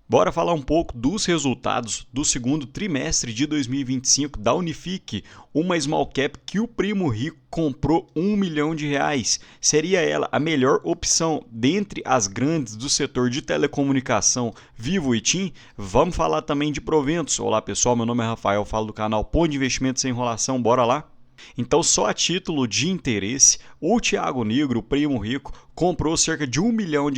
Bora falar um pouco dos resultados do segundo trimestre de 2025 da Unifique, uma small cap que o primo rico comprou R$ 1 milhão. Seria ela a melhor opção dentre as grandes do setor de telecomunicação Vivo e TIM? Vamos falar também de proventos. Olá pessoal, meu nome é Rafael, falo do canal Ponto de Investimento Sem Enrolação, bora lá? Então, só a título de interesse, o Thiago Negro, o primo rico, comprou cerca de R$ 1 milhão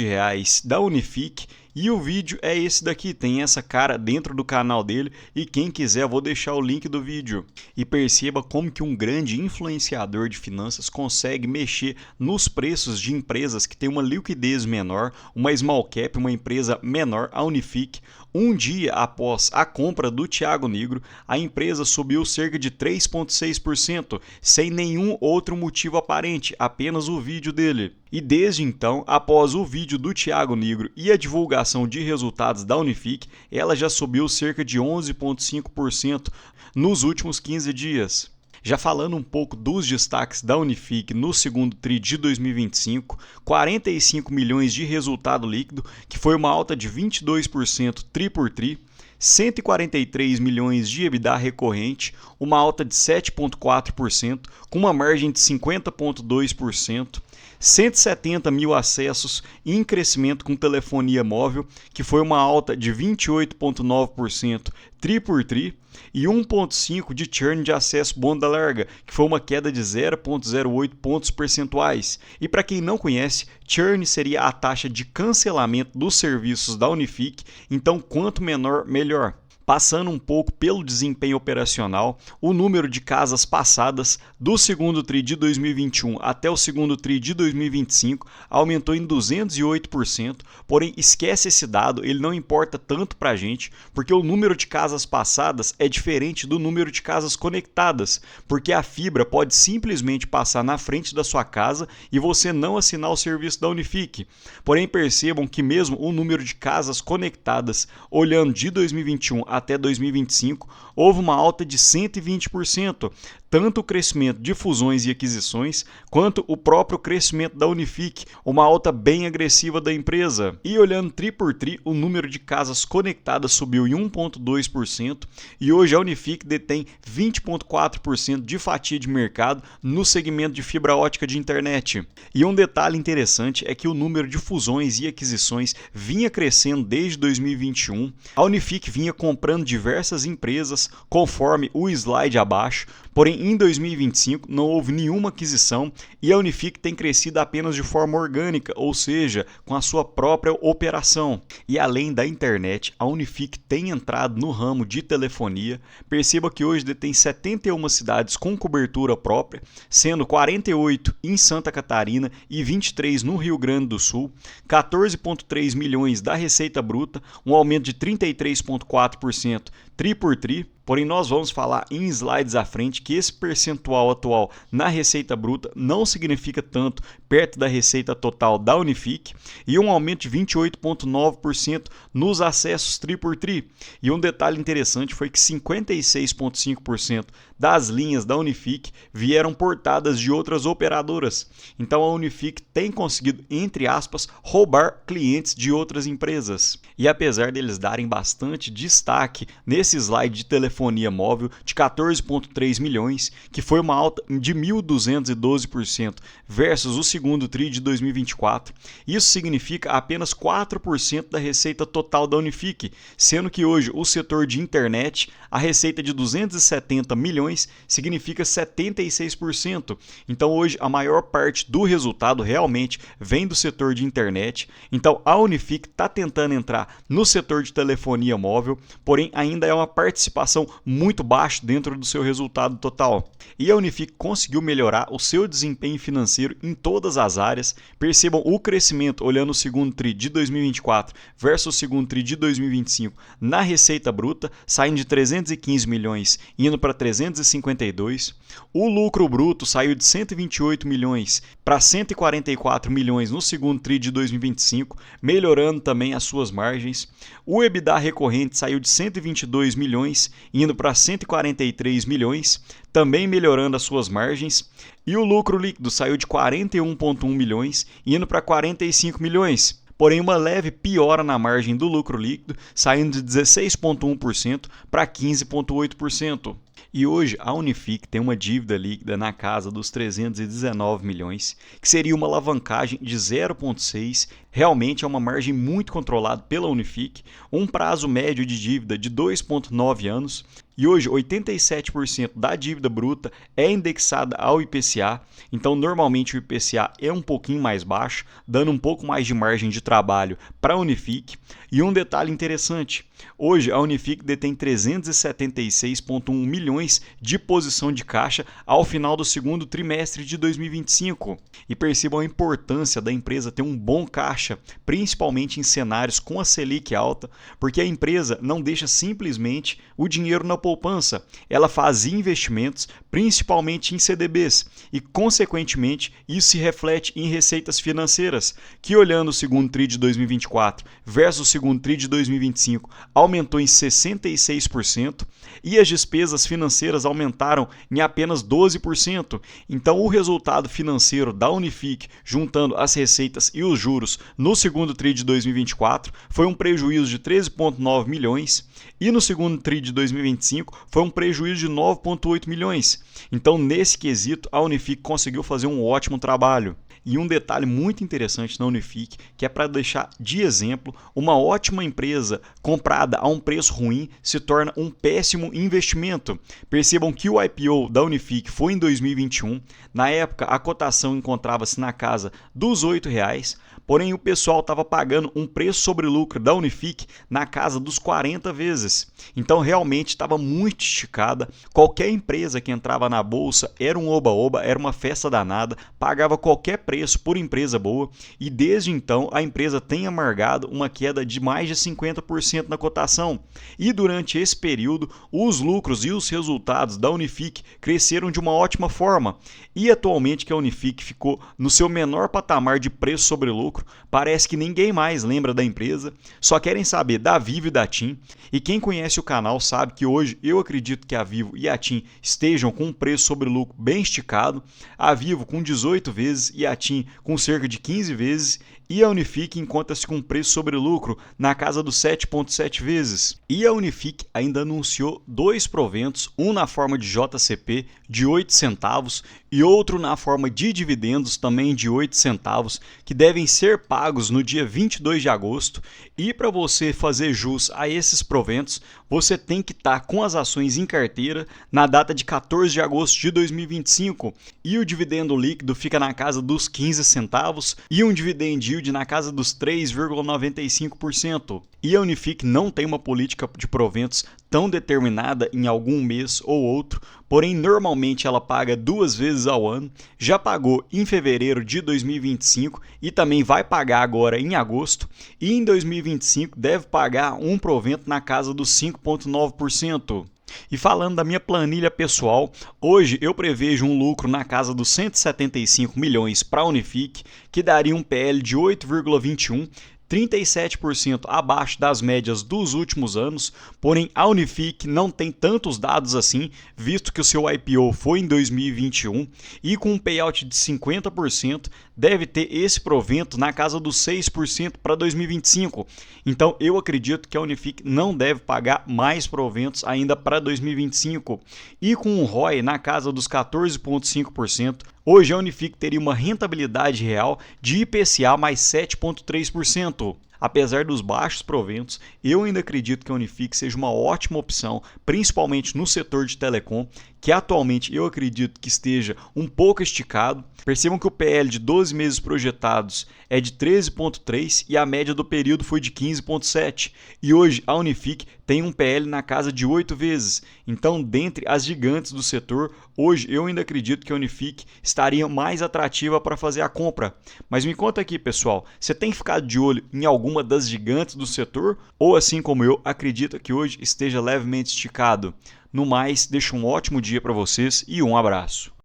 da Unifique e o vídeo é esse daqui, tem essa cara dentro do canal dele e quem quiser eu vou deixar o link do vídeo. E perceba como que um grande influenciador de finanças consegue mexer nos preços de empresas que têm uma liquidez menor, uma small cap, uma empresa menor, a Unifique. Um dia após a compra do Thiago Negro, a empresa subiu cerca de 3,6%, sem nenhum outro motivo aparente, apenas o vídeo dele. E desde então, após o vídeo do Thiago Negro e a divulgação de resultados da Unifique, ela já subiu cerca de 11,5% nos últimos 15 dias. Já falando um pouco dos destaques da Unifique no segundo TRI de 2025, 45 milhões de resultado líquido, que foi uma alta de 22% TRI por TRI, 143 milhões de EBITDA recorrente, uma alta de 7,4%, com uma margem de 50,2%, 170 mil acessos em crescimento com telefonia móvel, que foi uma alta de 28,9% TRI por TRI, e 1,5% de churn de acesso banda larga, que foi uma queda de 0,08 pontos percentuais. E para quem não conhece, churn seria a taxa de cancelamento dos serviços da Unifique, então quanto menor, melhor. Passando um pouco pelo desempenho operacional, o número de casas passadas do segundo TRI de 2021 até o segundo TRI de 2025 aumentou em 208%, porém esquece esse dado, ele não importa tanto para a gente, porque o número de casas passadas é diferente do número de casas conectadas, porque a fibra pode simplesmente passar na frente da sua casa e você não assinar o serviço da Unifique. Porém percebam que mesmo o número de casas conectadas, olhando de 2021 até 2025, houve uma alta de 120%, tanto o crescimento de fusões e aquisições, quanto o próprio crescimento da Unifique, uma alta bem agressiva da empresa. E olhando TRI por TRI, o número de casas conectadas subiu em 1,2% e hoje a Unifique detém 20,4% de fatia de mercado no segmento de fibra ótica de internet. E um detalhe interessante é que o número de fusões e aquisições vinha crescendo desde 2021. A Unifique vinha comprando diversas empresas, conforme o slide abaixo, porém em 2025 não houve nenhuma aquisição e a Unifique tem crescido apenas de forma orgânica, ou seja, com a sua própria operação. E além da internet, a Unifique tem entrado no ramo de telefonia. Perceba que hoje detém 71 cidades com cobertura própria, sendo 48 em Santa Catarina e 23 no Rio Grande do Sul, 14,3 milhões da receita bruta, um aumento de 33,4% TRI por TRI. Porém, nós vamos falar em slides à frente que esse percentual atual na receita bruta não significa tanto perto da receita total da Unifique e um aumento de 28,9% nos acessos TRI por TRI. E um detalhe interessante foi que 56,5% das linhas da Unifique vieram portadas de outras operadoras. Então a Unifique tem conseguido, entre aspas, roubar clientes de outras empresas. E apesar deles darem bastante destaque nesse slide de telefonia móvel de 14,3 milhões, que foi uma alta de 1.212% versus o segundo TRI de 2024, isso significa apenas 4% da receita total da Unifique, sendo que hoje o setor de internet, a receita de 270 milhões significa 76%. Então hoje a maior parte do resultado realmente vem do setor de internet. Então a Unifique está tentando entrar no setor de telefonia móvel, porém ainda é uma participação muito baixa dentro do seu resultado total. E a Unifique conseguiu melhorar o seu desempenho financeiro em todas as áreas. Percebam o crescimento olhando o segundo TRI de 2024 versus o segundo TRI de 2025 na receita bruta, saindo de 315 milhões indo para 352. O lucro bruto saiu de 128 milhões para 144 milhões no segundo TRI de 2025, melhorando também as suas margens. O EBITDA recorrente saiu de 122 milhões indo para 143 milhões, também melhorando as suas margens. E o lucro líquido saiu de 41,1 milhões indo para 45 milhões. porém uma leve piora na margem do lucro líquido, saindo de 16,1% para 15,8%. E hoje a Unifique tem uma dívida líquida na casa dos 319 milhões, que seria uma alavancagem de 0,6. Realmente é uma margem muito controlada pela Unifique, um prazo médio de dívida de 2,9 anos. E hoje 87% da dívida bruta é indexada ao IPCA, então normalmente o IPCA é um pouquinho mais baixo, dando um pouco mais de margem de trabalho para a Unifique. E um detalhe interessante, hoje a Unifique detém 376,1 milhões de posição de caixa ao final do segundo trimestre de 2025. E percebam a importância da empresa ter um bom caixa, principalmente em cenários com a Selic alta, porque a empresa não deixa simplesmente o dinheiro na poupança, ela faz investimentos, principalmente em CDBs, e consequentemente isso se reflete em receitas financeiras, que olhando o segundo TRI de 2024 versus o segundo TRI de 2025 aumentou em 66% e as despesas financeiras aumentaram em apenas 12%. Então o resultado financeiro da Unifique, juntando as receitas e os juros no segundo TRI de 2024, foi um prejuízo de 13,9 milhões e no segundo TRI de 2025 foi um prejuízo de 9,8 milhões. Então nesse quesito a Unifique conseguiu fazer um ótimo trabalho. E um detalhe muito interessante na Unifique, que é para deixar de exemplo, uma ótima empresa comprada a um preço ruim se torna um péssimo investimento. Percebam que o IPO da Unifique foi em 2021, na época a cotação encontrava-se na casa dos R$ 8,00, porém o pessoal estava pagando um preço sobre lucro da Unifique na casa dos 40 vezes. Então realmente estava muito esticada, qualquer empresa que entrava na bolsa era um oba-oba, era uma festa danada, pagava qualquer preço por empresa boa e desde então a empresa tem amargado uma queda de mais de 50% na cotação. E durante esse período, os lucros e os resultados da Unifique cresceram de uma ótima forma. E atualmente que a Unifique ficou no seu menor patamar de preço sobre lucro, parece que ninguém mais lembra da empresa, só querem saber da Vivo e da TIM. E quem conhece o canal sabe que hoje eu acredito que a Vivo e a TIM estejam com um preço sobre lucro bem esticado, a Vivo com 18 vezes e a TIM com cerca de 15 vezes, e a Unifique encontra-se com um preço sobre lucro na casa dos 7,7 vezes. E a Unifique ainda anunciou dois proventos, um na forma de JCP de 8 centavos e outro na forma de dividendos também de 8 centavos, que devem ser pagos no dia 22 de agosto. E para você fazer jus a esses proventos, você tem que estar com as ações em carteira na data de 14 de agosto de 2025 e o dividendo líquido fica na casa dos 15 centavos e um dividend yield na casa dos 3,95%. E a Unifique não tem uma política de proventos tão determinada em algum mês ou outro, porém normalmente ela paga 2 vezes ao ano, já pagou em fevereiro de 2025 e também vai pagar agora em agosto, e em 2025 deve pagar um provento na casa dos 5,9%. E falando da minha planilha pessoal, hoje eu prevejo um lucro na casa dos 175 milhões para a Unifique, que daria um PL de 8,21, 37% abaixo das médias dos últimos anos, porém a Unifique não tem tantos dados assim, visto que o seu IPO foi em 2021 e com um payout de 50% deve ter esse provento na casa dos 6% para 2025. Então eu acredito que a Unifique não deve pagar mais proventos ainda para 2025 e com um ROI na casa dos 14,5%, hoje a Unifique teria uma rentabilidade real de IPCA mais 7,3%. Apesar dos baixos proventos, eu ainda acredito que a Unifique seja uma ótima opção, principalmente no setor de telecom, que atualmente eu acredito que esteja um pouco esticado. Percebam que o PL de 12 meses projetados é de 13,3 e a média do período foi de 15,7. E hoje a Unifique tem um PL na casa de 8 vezes. Então, dentre as gigantes do setor, hoje eu ainda acredito que a Unifique estaria mais atrativa para fazer a compra. Mas me conta aqui, pessoal, você tem ficado de olho em alguma das gigantes do setor? Ou assim como eu, acredita que hoje esteja levemente esticado? No mais, deixo um ótimo dia para vocês e um abraço.